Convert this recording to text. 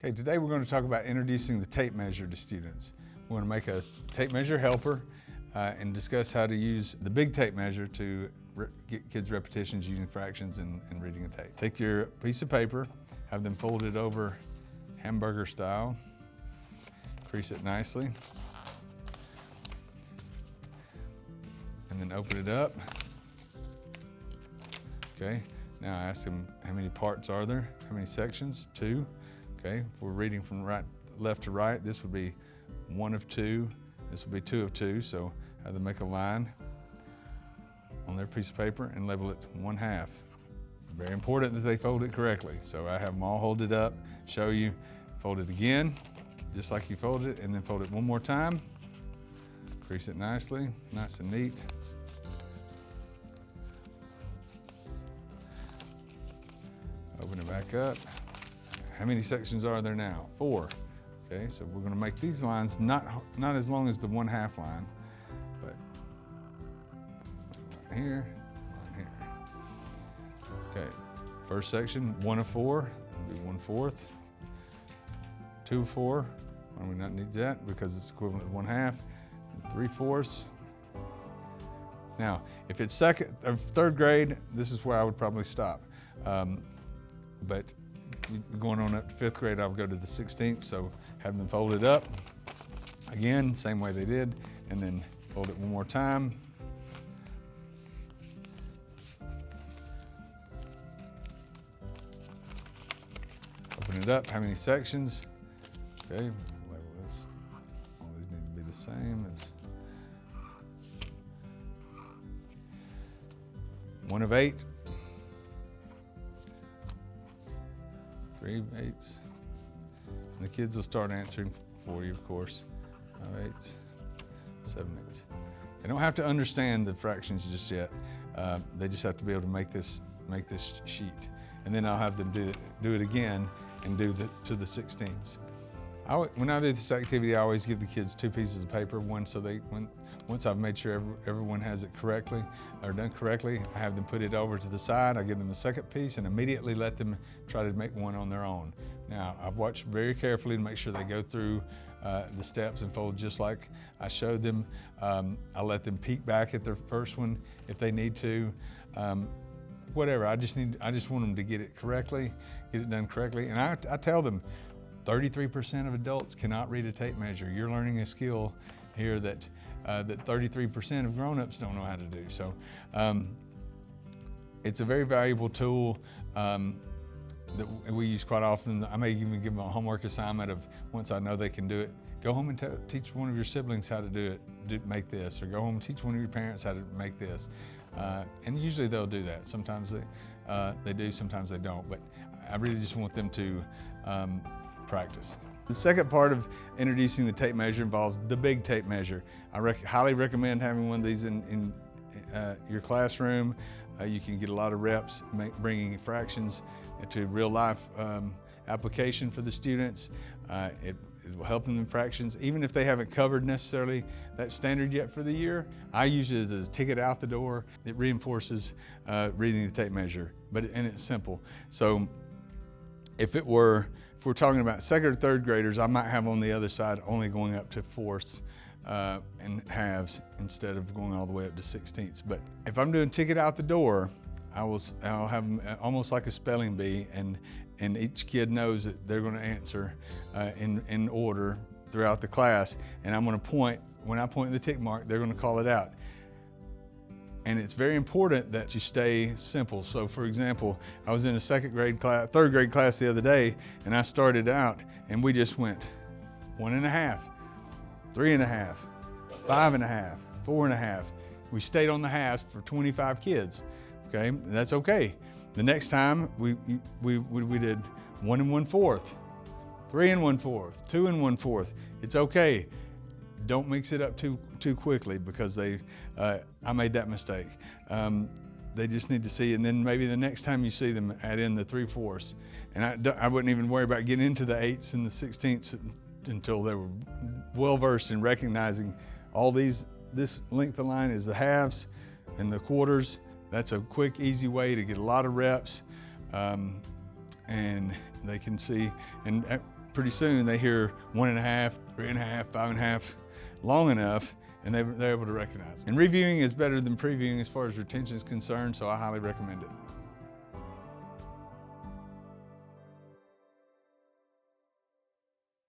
Okay, today we're going to talk about introducing the tape measure to students. We're going to make a tape measure helper and discuss how to use the big tape measure to get kids repetitions using fractions and reading a tape. Take your piece of paper, have them fold it over hamburger style, crease it nicely, and then open it up. Okay, now ask them how many parts are there, how many sections? 2. Okay, if we're reading from left to right, this would be 1 of 2, this would be 2 of 2, so have them make a line on their piece of paper and label it 1/2. Very important that they fold it correctly, so I have them all hold it up, show you, fold it again, just like you folded it, and then fold it one more time, crease it nicely, nice and neat. Open it back up. How many sections are there now? 4. Okay, so we're going to make these lines not as long as the 1/2 line, but right here, right here. Okay, first section, 1 of 4, it'll be 1/4. 2 of 4, well, we not need that because it's equivalent to 1/2. 3/4. Now, if it's second or third grade, this is where I would probably stop. But going on up to 5th grade, I'll go to the 16th, so have them fold it up. Again, same way they did, and then fold it one more time. Open it up, how many sections? Okay, label this. All these need to be the same as 1 of 8. 3/8. And the kids will start answering for you, of course. 5/8, 7/8. They don't have to understand the fractions just yet. They just have to be able to make this sheet. And then I'll have them do it again and do to the 16ths. When I do this activity, I always give the kids 2 pieces of paper, one so once I've made sure everyone has it correctly or done correctly, I have them put it over to the side. I give them a second piece and immediately let them try to make one on their own. Now, I've watched very carefully to make sure they go through the steps and fold just like I showed them. I let them peek back at their first one if they need to. Whatever, I just want them to get it correctly, get it done correctly. And I tell them, 33% of adults cannot read a tape measure. You're learning a skill here that 33% of grown-ups don't know how to do. So it's a very valuable tool that we use quite often. I may even give them a homework assignment of, once I know they can do it, go home and teach one of your siblings how to do it, make this, or go home and teach one of your parents how to make this. And usually they'll do that. Sometimes they do, sometimes they don't, but I really just want them to practice. The second part of introducing the tape measure involves the big tape measure. I highly recommend having one of these in your classroom. You can get a lot of reps bringing fractions to real life application for the students. It will help them in fractions. Even if they haven't covered necessarily that standard yet for the year, I use it as a ticket out the door. It reinforces reading the tape measure, and it's simple. So if we're talking about 2nd or 3rd graders, I might have on the other side only going up to 4ths and halves instead of going all the way up to 16ths. But if I'm doing ticket out the door, I'll have them almost like a spelling bee, and each kid knows that they're going to answer in order throughout the class. And I'm going to point, when I point the tick mark, they're going to call it out. And it's very important that you stay simple. So for example, I was in a 3rd grade class the other day, and I started out and we just went 1.5, 3.5, 5.5, 4.5. We stayed on the halves for 25 kids, okay? That's okay. The next time we did 1 1/4, 3 1/4, 2 1/4. It's okay. Don't mix it up too quickly because I made that mistake. They just need to see, and then maybe the next time you see them, add in the 3/4. And I wouldn't even worry about getting into the 8ths and the 16ths until they were well versed in recognizing all this length of line is the halves and the quarters. That's a quick, easy way to get a lot of reps, and they can see. And pretty soon they hear 1.5, 3.5, 5.5 long enough, and they're able to recognize it. And reviewing is better than previewing as far as retention is concerned, so I highly recommend it.